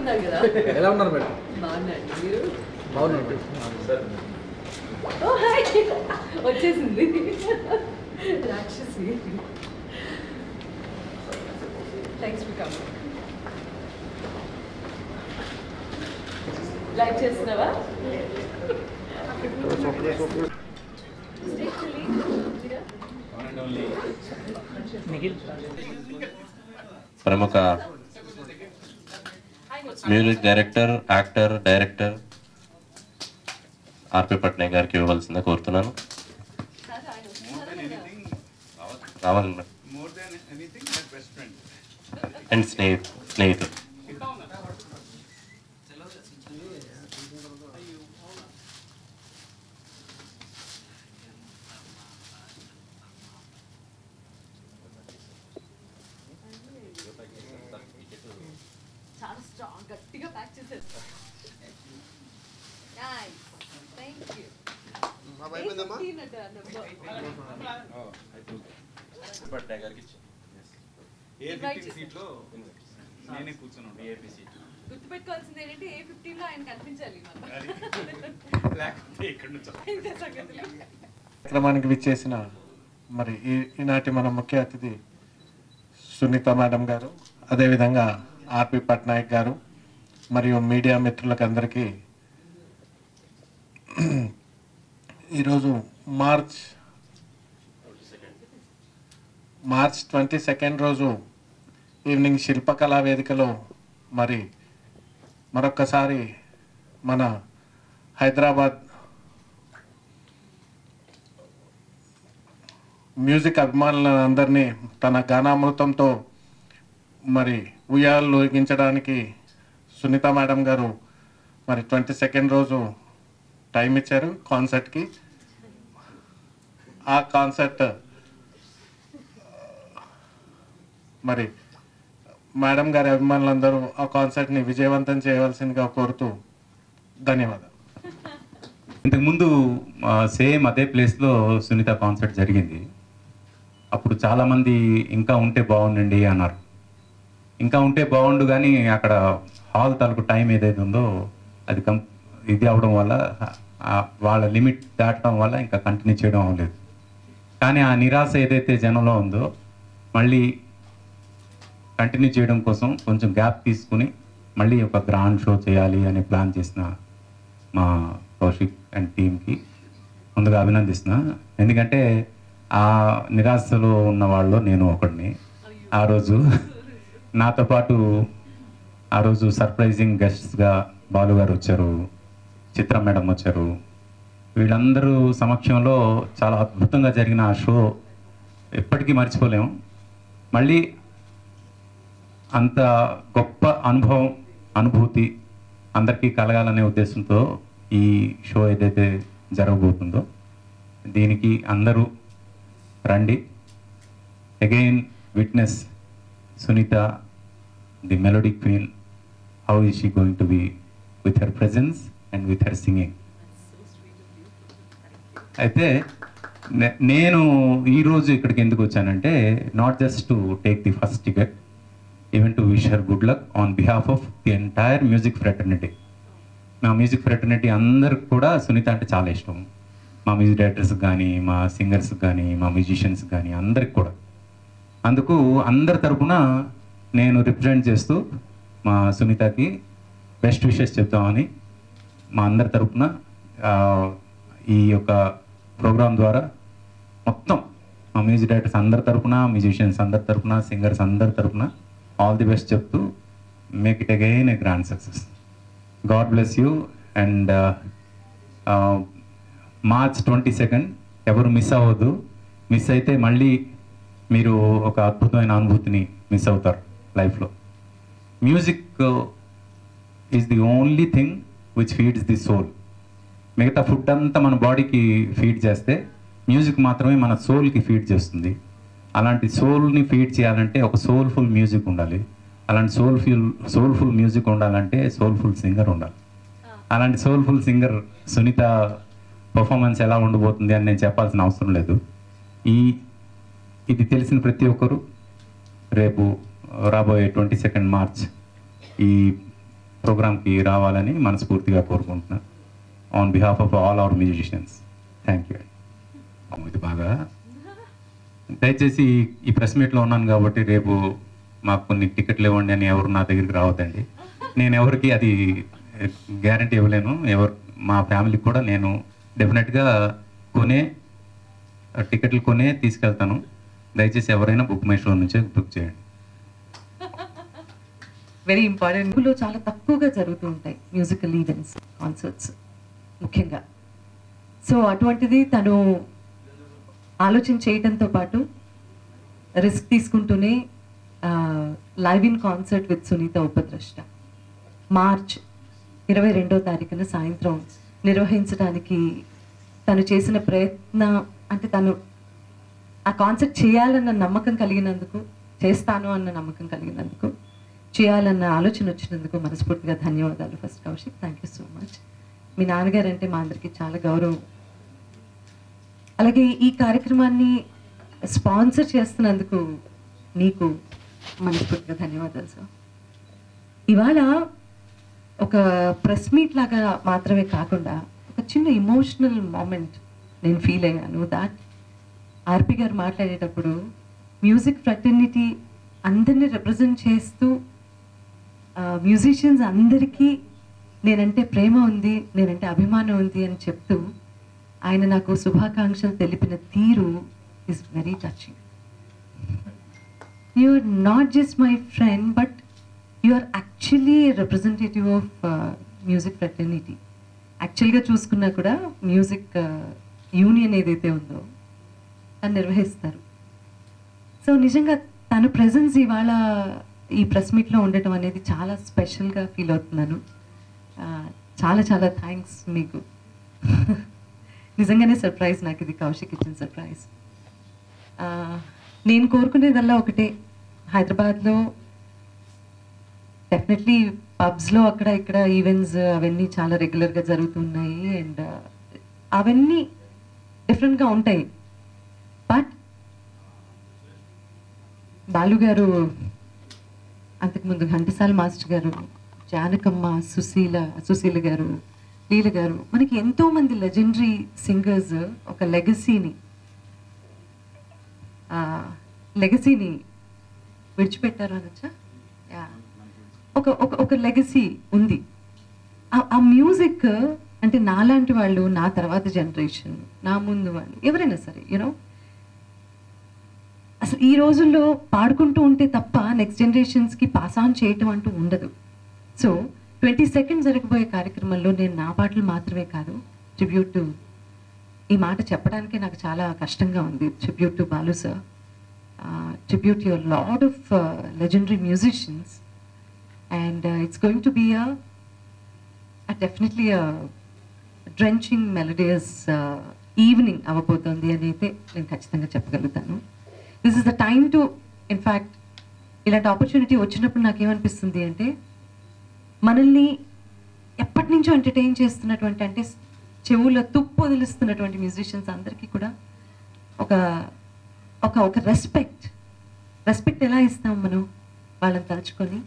ఉన్నారు కదా. ఎలా ఉన్నారు మేడం? బాగున్నాండి. మీరు? బాగున్నారు సార్. ఓ హాయ్, వచ్చేసింది రాక్షసి. Thanks for coming. లైక్ చేస్తున్నావా? ప్రముఖ మ్యూజిక్ డైరెక్టర్, యాక్టర్, డైరెక్టర్ ఆర్పి పట్నాయక్ గారికి ఇవ్వవలసిందిగా కోరుతున్నాను. రావాలి అండ్ స్నేహితులు. చాలా స్ట్రాంగ్, గట్టిగా ప్యాక్ చేశారు. Nice, thank you. పట్నాయక్ గారికి గుర్తుపెట్టుకోవాల్సింది ఏంటంటే A15 లో ఆయన కనిపించాలి. కార్యక్రమానికి విచ్చేసిన మరి ఈనాటి మన ముఖ్య అతిథి సునీత మేడం గారు, అదేవిధంగా ఆర్పి పట్నాయక్ గారు మరియు మీడియా మిత్రులకు అందరికీ ఈరోజు మార్చ్ 22 రోజు ఈవినింగ్ శిల్పకళా వేదికలో మరి మరొక్కసారి మన హైదరాబాద్ మ్యూజిక్ అభిమానులందరినీ తన గానామృతంతో మరి ఉయ్యాలు ఊగించడానికి సునీత మేడం గారు మరి 22 రోజు టైం ఇచ్చారు కాన్సర్ట్కి. ఆ కాన్సర్ట్ మరి మేడం గారి అభిమానులందరూ ఆ కాన్సర్ట్ని విజయవంతం చేయవలసిందిగా కోరుతూ ధన్యవాదాలు. ఇంతకుముందు సేమ్ అదే ప్లేస్లో సునీత కాన్సర్ట్ జరిగింది. అప్పుడు చాలామంది ఇంకా ఉంటే బాగుండండి అన్నారు. ఇంకా ఉంటే బాగుండు, కానీ అక్కడ హాల్ తలకు టైం ఏదైతే ఉందో అది ఇది అవడం వల్ల వాళ్ళ లిమిట్ దాటడం వల్ల ఇంకా కంటిన్యూ చేయడం అవ్వలేదు. కానీ ఆ నిరాశ ఏదైతే జనంలో ఉందో మళ్ళీ కంటిన్యూ చేయడం కోసం కొంచెం గ్యాప్ తీసుకుని మళ్ళీ ఒక గ్రాండ్ షో చేయాలి అని ప్లాన్ చేసిన మా కౌశిక్ అండ్ టీమ్కి ముందుగా అభినందిస్తున్నా. ఎందుకంటే ఆ నిరాశలో ఉన్న వాళ్ళు నేను ఒకడిని. ఆ రోజు నాతో పాటు ఆ రోజు సర్ప్రైజింగ్ గెస్ట్స్గా బాలు గారు వచ్చారు, చిత్ర మేడం వచ్చారు. వీళ్ళందరూ సమక్షంలో చాలా అద్భుతంగా జరిగిన ఆ షో ఎప్పటికీ మర్చిపోలేము. మళ్ళీ అంత గొప్ప అనుభూతి అందరికీ కలగాలనే ఉద్దేశంతో ఈ షో ఏదైతే జరగబోతుందో దీనికి అందరూ రండి. Again witness Sunitha, the melody queen, how is she going to be with her presence and with her singing. అయితే నేను ఈరోజు ఇక్కడికి ఎందుకు వచ్చానంటే not just to take the first ticket, even to wish her good luck on behalf of the entire music fraternity. మా music fraternity అందరికి కూడా సునీత అంటే చాలా ఇష్టం. మా మ్యూజిక్ డైరెక్టర్స్కి కానీ, మా సింగర్స్కి కానీ, మా మ్యూజిషియన్స్కి కానీ అందరికి కూడా. అందుకు అందరి తరపున నేను రిప్రజెంట్ చేస్తూ మా సునీతకి బెస్ట్ విషెస్ చెప్తామని మా అందరి తరపున ఈ యొక్క ప్రోగ్రాం ద్వారా మొత్తం మా మ్యూజిక్ డైరెక్టర్స్ అందరి తరపున, మ్యూజిషియన్స్ అందరి తరపున, సింగర్స్ అందరి తరపున ఆల్ ది బెస్ట్ చెప్తూ make it again A grand success. God bless you. And March 22 ఎవరు మిస్ అవ్వద్దు. మిస్ అయితే మళ్ళీ మీరు ఒక అద్భుతమైన అనుభూతిని మిస్ అవుతారు లైఫ్లో. Music is the only thing which feeds the soul. మిగతా ఫుడ్ అంతా మన బాడీకి ఫీడ్ చేస్తే మ్యూజిక్ మాత్రమే మన సోల్కి ఫీడ్ చేస్తుంది. అలాంటి సోల్ని ఫీడ్ చేయాలంటే ఒక సోల్ఫుల్ మ్యూజిక్ ఉండాలి. అలాంటి సోల్ఫుల్ మ్యూజిక్ ఉండాలంటే సోల్ఫుల్ సింగర్ ఉండాలి. అలాంటి సోల్ఫుల్ సింగర్ సునీత పర్ఫార్మెన్స్ ఎలా ఉండబోతుంది అని నేను చెప్పాల్సిన అవసరం లేదు. ఇది తెలిసిన ప్రతి ఒక్కరు రేపు రాబోయే 22 మార్చ్ ఈ ప్రోగ్రామ్కి రావాలని మనస్ఫూర్తిగా కోరుకుంటున్నాను on behalf of all our musicians. Thank you. ఇది బాగా దయచేసి ఈ ప్రెస్ మీట్లో ఉన్నాను కాబట్టి రేపు మాకు కొన్ని టికెట్లు ఇవ్వండి అని ఎవరు నా దగ్గరికి రావద్దండి. నేను ఎవరికి అది గ్యారంటీ ఇవ్వలేను. మా ఫ్యామిలీకి కూడా నేను డెఫినెట్గా టికెట్లు కొనే తీసుకెళ్తాను. దయచేసి ఎవరైనా బుక్ మై షో నుంచే బుక్ చేయండి. Very important. లో చాలా తక్కువగా జరుగుతూ ఉంటాయి మ్యూజికల్ ఈవెంట్స్, కాన్సర్ట్స్ ముఖ్యంగా. సో అటువంటిది తను ఆలోచన చేయడంతో పాటు రిస్క్ తీసుకుంటూనే live in concert with Sunitha Upadrashta March 22వ తారీఖున సాయంత్రం నిర్వహించడానికి తను చేసిన ప్రయత్నం, అంటే తను ఆ కాన్సర్ట్ చేయాలన్న నమ్మకం కలిగినందుకు, చేస్తాను అన్న నమ్మకం కలిగినందుకు, చేయాలన్న ఆలోచన వచ్చినందుకు మనస్ఫూర్తిగా ధన్యవాదాలు. First Kaushik, thank you so much. మీ నాన్నగారు అంటే మా అందరికీ చాలా గౌరవం. అలాగే ఈ కార్యక్రమాన్ని స్పాన్సర్ చేస్తున్నందుకు నీకు మనస్ఫూర్తిగా ధన్యవాదాలు సార్. ఇవాళ ఒక ప్రెస్ మీట్ లాగా మాత్రమే కాకుండా ఒక చిన్న ఇమోషనల్ మూమెంట్ నేను ఫీల్ అయ్యాను. దాట్ ఆర్పి గారు మాట్లాడేటప్పుడు మ్యూజిక్ ఫ్రెటర్నిటీ అందరినీ రిప్రజెంట్ చేస్తూ మ్యూజిషియన్స్ అందరికీ నేనంటే ప్రేమ ఉంది, నేనంటే అభిమానం ఉంది అని చెప్తూ ఆయన నాకు శుభాకాంక్షలు తెలిపిన తీరు is very touching. You are not just my friend, but you are actually representative of music fraternity. యాక్చువల్గా చూసుకున్నా కూడా మ్యూజిక్ యూనియన్ ఏదైతే ఉందో తను నిర్వహిస్తారు. సో నిజంగా తన ప్రెజెన్స్ ఇవాళ ఈ ప్రెస్ మీట్లో ఉండటం అనేది చాలా స్పెషల్గా ఫీల్ అవుతున్నాను. చాలా చాలా థ్యాంక్స్ మీకు. నిజంగానే సర్ప్రైజ్ నాకు ఇది, కౌశిక్ ఇచ్చిన సర్ప్రైజ్. నేను కోరుకునేదల్లా ఒకటే, హైదరాబాద్లో డెఫినెట్లీ పబ్స్లో అక్కడ ఇక్కడ ఈవెంట్స్ అవన్నీ చాలా రెగ్యులర్గా జరుగుతున్నాయి అండ్ అవన్నీ డిఫరెంట్గా ఉంటాయి. బట్ బాలు గారు, అంతకుముందు ఘంటసాల మాస్టర్ గారు, జానకమ్మ, సుశీల గారు, లీల గారు, మనకి ఎంతోమంది లెజెండరీ సింగర్స్ ఒక లెగసీని విడిచిపెట్టారు అనొచ్చా? ఒక లెగసీ ఉంది. ఆ మ్యూజిక్ అంటే నాలాంటి వాళ్ళు, నా తర్వాత జనరేషన్, నా ముందు వాళ్ళు ఎవరైనా సరే యూనో అసలు ఈ రోజుల్లో పాడుకుంటూ ఉంటే తప్ప నెక్స్ట్ జనరేషన్స్కి పాస్ ఆన్ చేయటం అంటూ ఉండదు. సో 22nd జరగబోయే కార్యక్రమంలో నేను నా పాటలు మాత్రమే కాదు, ట్రిబ్యూట్ టు, ఈ మాట చెప్పడానికే నాకు చాలా కష్టంగా ఉంది, tribute to Balu sir, tribute your lot of legendary musicians and it's going to be definitely drenching melodious evening అవ్వబోతోంది అని అయితే నేను ఖచ్చితంగా చెప్పగలుగుతాను. This is the time to, in fact ఇలాంటి ఆపర్చునిటీ వచ్చినప్పుడు నాకేమనిపిస్తుంది అంటే, మనల్ని ఎప్పటి నుంచో ఎంటర్టైన్ చేస్తున్నటువంటి, అంటే చెవుల తుప్పు వదిలిస్తున్నటువంటి మ్యూజిషియన్స్ అందరికీ కూడా ఒక ఒక ఒక రెస్పెక్ట్ ఎలా ఇస్తాం మనం వాళ్ళని తలుచుకొని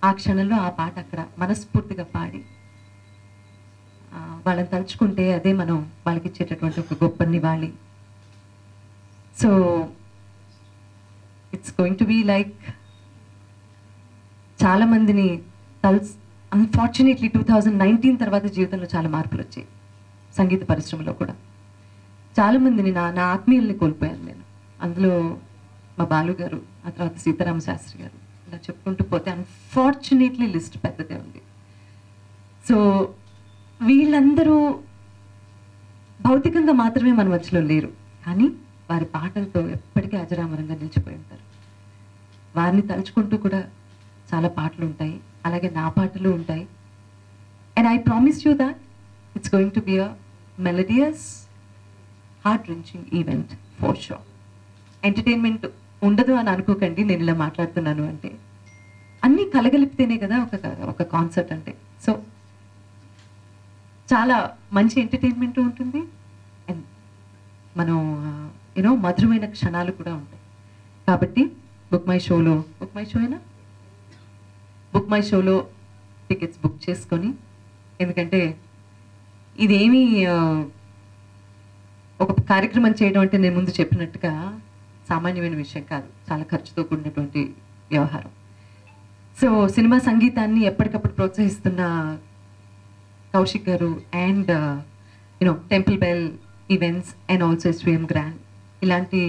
ఆ క్షణంలో ఆ పాట అక్కడ మనస్ఫూర్తిగా పాడి వాళ్ళని తలుచుకుంటే అదే మనం వాళ్ళకి ఇచ్చేటటువంటి ఒక గొప్ప నివాళి. So it's going to be like చాలామందిని అన్ఫార్చునేట్లీ 2019 తర్వాత జీవితంలో చాలా మార్పులు వచ్చాయి సంగీత పరిశ్రమలో కూడా. చాలామందిని నా ఆత్మీయుల్ని కోల్పోయాను నేను. అందులో మా బాలు గారు, ఆ తర్వాత సీతారామ శాస్త్రి గారు, ఇలా చెప్పుకుంటూ పోతే అన్ఫార్చునేట్లీ లిస్ట్ పెద్దదే ఉంది. సో వీళ్ళందరూ భౌతికంగా మాత్రమే మన మధ్యలో లేరు, కానీ వారి పాటలతో ఎప్పటికీ అజరామరంగా నిలిచిపోయి ఉంటారు. వారిని తలుచుకుంటూ కూడా చాలా పాటలు ఉంటాయి, అలాగే నా పాటలు ఉంటాయి. And I promise you that it's going to be a melodious, heart wrenching event for sure. Entertainment ఉండదు అని అనుకోకండి నేను ఇలా మాట్లాడుతున్నాను అంటే, అన్నీ కలగలిపితేనే కదా ఒక కాన్సర్ట్ అంటే. సో చాలా మంచి ఎంటర్టైన్మెంట్ ఉంటుంది అండ్ మనం యూనో మధురమైన క్షణాలు కూడా ఉంటాయి. కాబట్టి బుక్ మై షోలో టికెట్స్ బుక్ చేసుకొని, ఎందుకంటే ఇదేమీ ఒక కార్యక్రమం చేయడం అంటే నేను ముందు చెప్పినట్టుగా సామాన్యమైన విషయం కాదు, చాలా ఖర్చుతో కూడినటువంటి వ్యవహారం. సో సినిమా సంగీతాన్ని ఎప్పటికప్పుడు ప్రోత్సహిస్తున్న కౌశిక్ గారు and temple bell events and also SVM grand ఇలాంటి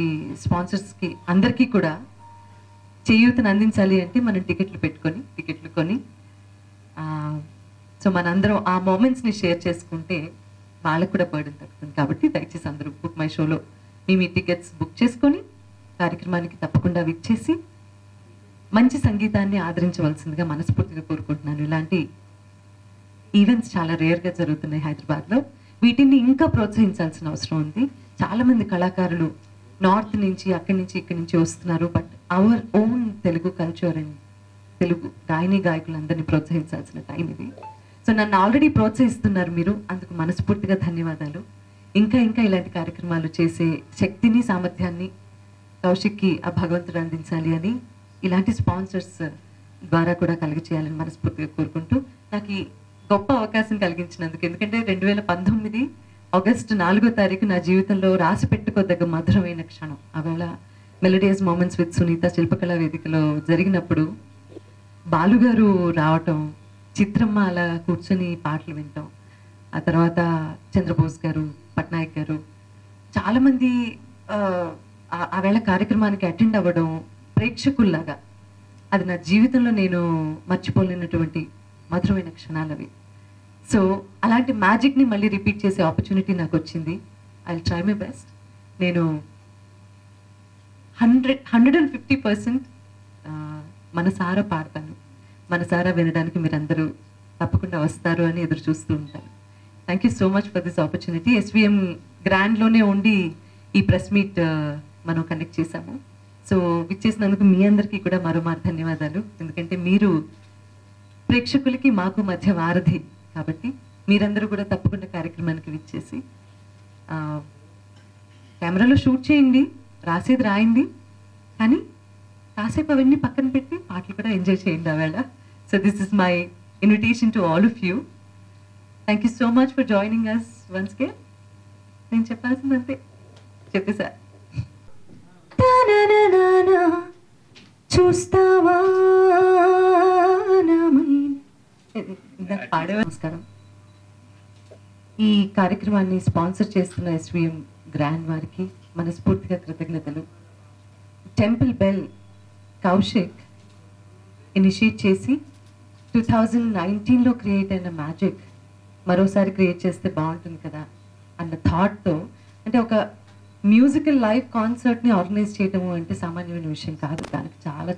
స్పాన్సర్స్కి అందరికీ కూడా చేయూతను అందించాలి అంటే మనం టికెట్లు కొని సో మనందరం ఆ మూమెంట్స్ని షేర్ చేసుకుంటే వాళ్ళకు కూడా బర్డెన్ తగ్గుతుంది. కాబట్టి దయచేసి అందరూ బుక్ మై షోలో మీ టికెట్స్ బుక్ చేసుకొని కార్యక్రమానికి తప్పకుండా విచ్చేసి మంచి సంగీతాన్ని ఆదరించవలసిందిగా మనస్ఫూర్తిగా కోరుకుంటున్నాను. ఇలాంటి ఈవెంట్స్ చాలా రేర్గా జరుగుతున్నాయి హైదరాబాద్లో. వీటిని ఇంకా ప్రోత్సహించాల్సిన అవసరం ఉంది. చాలామంది కళాకారులు నార్త్ నుంచి అక్కడి నుంచి ఇక్కడి నుంచి వస్తున్నారు. But our own Telugu culture and Telugu గాయకులందరినీ ప్రోత్సహించాల్సిన టైం ఇది. సో నన్ను ఆల్రెడీ ప్రోత్సహిస్తున్నారు మీరు, అందుకు మనస్ఫూర్తిగా ధన్యవాదాలు. ఇంకా ఇలాంటి కార్యక్రమాలు చేసే శక్తిని సామర్థ్యాన్ని కౌశిక్కి ఆ భగవంతుడు అందించాలి అని, ఇలాంటి స్పాన్సర్స్ ద్వారా కూడా కలిగచేయాలని మనస్ఫూర్తిగా కోరుకుంటూ నాకు ఈ గొప్ప అవకాశం కలిగించినందుకు, ఎందుకంటే 2019 ఆగస్టు 4వ తారీఖు నా జీవితంలో రాసి పెట్టుకోదగ్గ మధురమైన క్షణం. ఆవేళ మెలోడియస్ మూమెంట్స్ విత్ సునీత శిల్పకళా వేదికలో జరిగినప్పుడు బాలుగారు రావటం, చిత్రమ్మ అలా కూర్చొని పాటలు వినటం, ఆ తర్వాత చంద్రబోస్ గారు, పట్నాయక్ గారు, చాలామంది ఆవేళ కార్యక్రమానికి అటెండ్ అవ్వడం ప్రేక్షకుల్లాగా, అది నా జీవితంలో నేను మర్చిపోలేనటువంటి మధురమైన క్షణాలు అవి. సో అలాంటి మ్యాజిక్ని మళ్ళీ రిపీట్ చేసే ఆపర్చునిటీ నాకు వచ్చింది. I will try my best. నేను 150% మనసారా పాడతాను. మనసారా వినడానికి మీరందరూ తప్పకుండా వస్తారు అని ఎదురు చూస్తూ ఉంటాను. Thank you so much for this opportunity. SVM గ్రాండ్లోనే ఉండి ఈ ప్రెస్ మీట్ మనం కండక్ట్ చేశాము. సో విచ్చేసినందుకు మీ అందరికీ కూడా మరోమారు ధన్యవాదాలు. ఎందుకంటే మీరు ప్రేక్షకులకి మాకు మధ్య వారధి కాబట్టి మీరందరూ కూడా తప్పకుండా కార్యక్రమానికి విచ్చేసి కెమెరాలో షూట్ చేయండి, రాసేది రాయండి, కానీ కాసేపు అవన్నీ పక్కన పెట్టి పాటలు కూడా ఎంజాయ్ చేయండి ఆవేళ. So this is my invitation to all of you. Thank you so much for joining us once గే. నేను చెప్పాల్సిందంతే చెప్పేసా. చూస్తావా పాడే. నమస్కారం. ఈ కార్యక్రమాన్ని స్పాన్సర్ చేస్తున్న ఎస్విఎం గ్రాండ్ వారికి మనస్ఫూర్తిగా కృతజ్ఞతలు. టెంపుల్ బెల్ కౌశిక్ ఇనిషియేట్ చేసి 2019లో క్రియేట్ అయిన మ్యాజిక్ మరోసారి క్రియేట్ చేస్తే బాగుంటుంది కదా అన్న థాట్తో, అంటే ఒక మ్యూజికల్ లైవ్ కాన్సర్ట్ని ఆర్గనైజ్ చేయడము అంటే సామాన్యమైన విషయం కాదు. దానికి చాలా